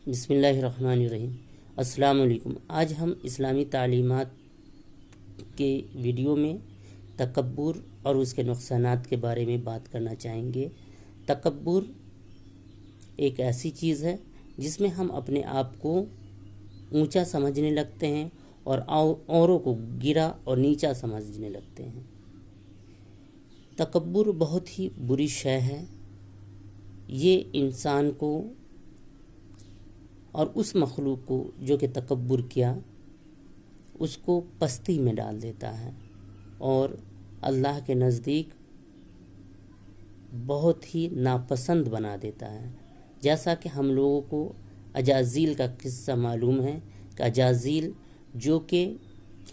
بسم اللہ الرحمن الرحیم۔ السلام علیکم۔ آج ہم اسلامی تعلیمات کے ویڈیو میں تکبر اور اس کے نقصانات کے بارے میں بات کرنا چاہیں گے۔ تکبر ایک ایسی چیز ہے جس میں ہم اپنے آپ کو اونچا سمجھنے لگتے ہیں اور اوروں کو گرا اور نیچا سمجھنے لگتے ہیں۔ تکبر بہت ہی بری شے ہے۔ یہ انسان کو اور اس مخلوق کو جو کہ تکبر کیا اس کو پستی میں ڈال دیتا ہے اور اللہ کے نزدیک بہت ہی ناپسند بنا دیتا ہے۔ جیسا کہ ہم لوگوں کو اجازیل کا قصہ معلوم ہے کہ اجازیل جو کہ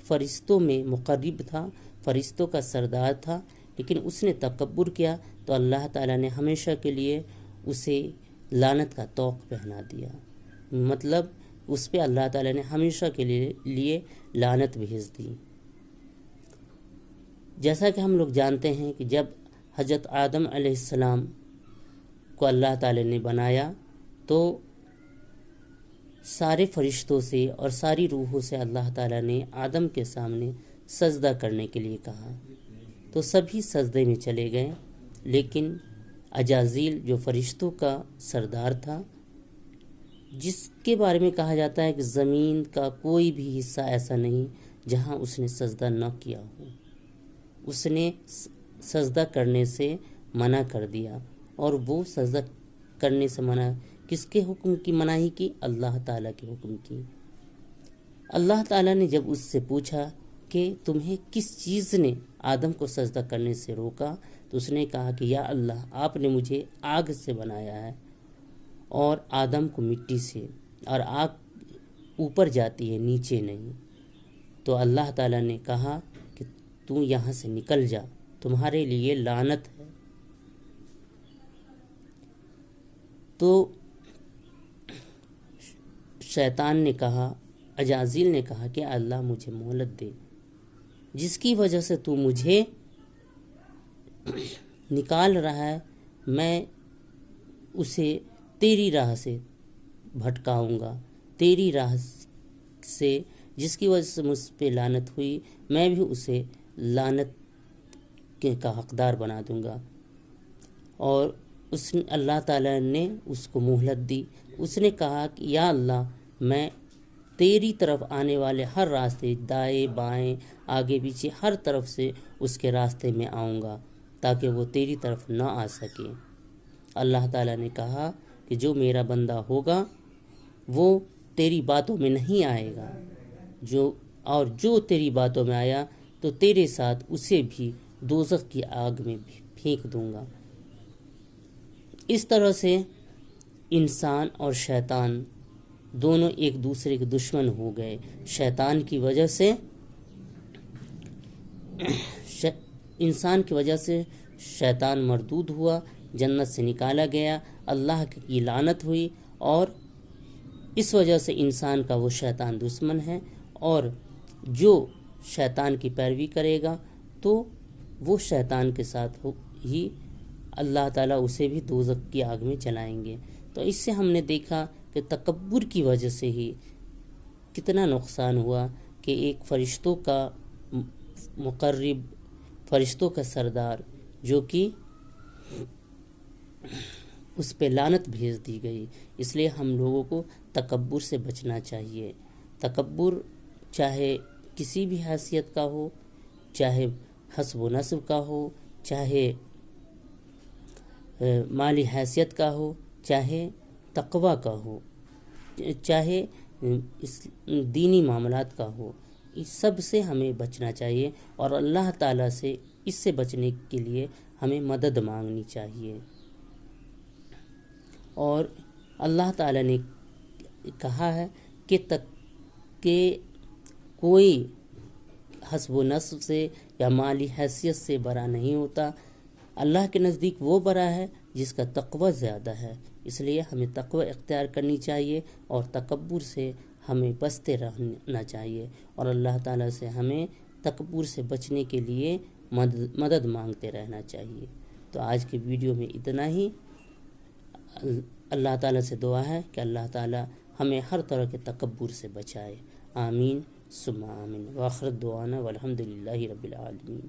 فرشتوں میں مقرب تھا، فرشتوں کا سردار تھا، لیکن اس نے تکبر کیا تو اللہ تعالیٰ نے ہمیشہ کے لیے اسے لعنت کا طوق پہنا دیا۔ مطلب اس پہ اللہ تعالیٰ نے ہمیشہ کے لیے لعنت بھیج دی۔ جیسا کہ ہم لوگ جانتے ہیں کہ جب حضرت آدم علیہ السلام کو اللہ تعالیٰ نے بنایا تو سارے فرشتوں سے اور ساری روحوں سے اللہ تعالیٰ نے آدم کے سامنے سجدہ کرنے کے لیے کہا تو سبھی سجدے میں چلے گئے، لیکن اجازیل جو فرشتوں کا سردار تھا، جس کے بارے میں کہا جاتا ہے کہ زمین کا کوئی بھی حصہ ایسا نہیں جہاں اس نے سجدہ نہ کیا ہو، اس نے سجدہ کرنے سے منع کر دیا۔ اور وہ سجدہ کرنے سے منع کس کے حکم کی مناہی کی؟ اللہ تعالیٰ کے حکم کی۔ اللہ تعالیٰ نے جب اس سے پوچھا کہ تمہیں کس چیز نے آدم کو سجدہ کرنے سے روکا تو اس نے کہا کہ یا اللہ، آپ نے مجھے آگ سے بنایا ہے اور آدم کو مٹی سے، اور آگ اوپر جاتی ہے نیچے نہیں۔ تو اللہ تعالیٰ نے کہا کہ تو یہاں سے نکل جا، تمہارے لیے لعنت ہے۔ تو شیطان نے کہا، اجازیل نے کہا کہ اللہ مجھے مہلت دے، جس کی وجہ سے تو مجھے نکال رہا ہے، میں اسے تیری راہ سے بھٹکاؤں گا، تیری راہ سے جس کی وجہ سے مجھ پہ لعنت ہوئی میں بھی اسے لعنت کا حقدار بنا دوں گا۔ اور اللہ تعالیٰ نے اس کو مہلت دی۔ اس نے کہا کہ یا اللہ، میں تیری طرف آنے والے ہر راستے، دائیں بائیں آگے پیچھے ہر طرف سے اس کے راستے میں آؤں گا تاکہ وہ تیری طرف نہ آ سکے۔ اللہ تعالیٰ نے کہا کہ جو میرا بندہ ہوگا وہ تیری باتوں میں نہیں آئے گا، جو تیری باتوں میں آیا تو تیرے ساتھ اسے بھی دوزخ کی آگ میں پھینک دوں گا۔ اس طرح سے انسان اور شیطان دونوں ایک دوسرے کے دشمن ہو گئے۔ شیطان کی وجہ سے انسان کی وجہ سے شیطان مردود ہوا، جنت سے نکالا گیا، اللہ کی لعنت ہوئی، اور اس وجہ سے انسان کا وہ شیطان دشمن ہے، اور جو شیطان کی پیروی کرے گا تو وہ شیطان کے ساتھ ہی اللہ تعالیٰ اسے بھی دوزخ کی آگ میں جلائیں گے۔ تو اس سے ہم نے دیکھا کہ تکبر کی وجہ سے ہی کتنا نقصان ہوا کہ ایک فرشتوں کا مقرب، فرشتوں کا سردار جو کہ اس پہ لعنت بھیج دی گئی۔ اس لیے ہم لوگوں کو تکبر سے بچنا چاہیے۔ تکبر چاہے کسی بھی حیثیت کا ہو، چاہے حسب و نسب کا ہو، چاہے مالی حیثیت کا ہو، چاہے تقوی کا ہو، چاہے دینی معاملات کا ہو، اس سب سے ہمیں بچنا چاہیے اور اللہ تعالیٰ سے اس سے بچنے کے لیے ہمیں مدد مانگنی چاہیے۔ اور اللہ تعالیٰ نے کہا ہے کہ کوئی حسب و نسب سے یا مالی حیثیت سے بڑا نہیں ہوتا، اللہ کے نزدیک وہ بڑا ہے جس کا تقوی زیادہ ہے۔ اس لیے ہمیں تقوی اختیار کرنی چاہیے اور تکبر سے ہمیں بچتے رہنا چاہیے، اور اللہ تعالیٰ سے ہمیں تکبر سے بچنے کے لیے مدد مانگتے رہنا چاہیے۔ تو آج کی ویڈیو میں اتنا ہی۔ اللہ تعالیٰ سے دعا ہے کہ اللہ تعالیٰ ہمیں ہر طرح کے تکبر سے بچائے. آمین ثم آمین. وآخر دعوانا والحمد للہ رب العالمین.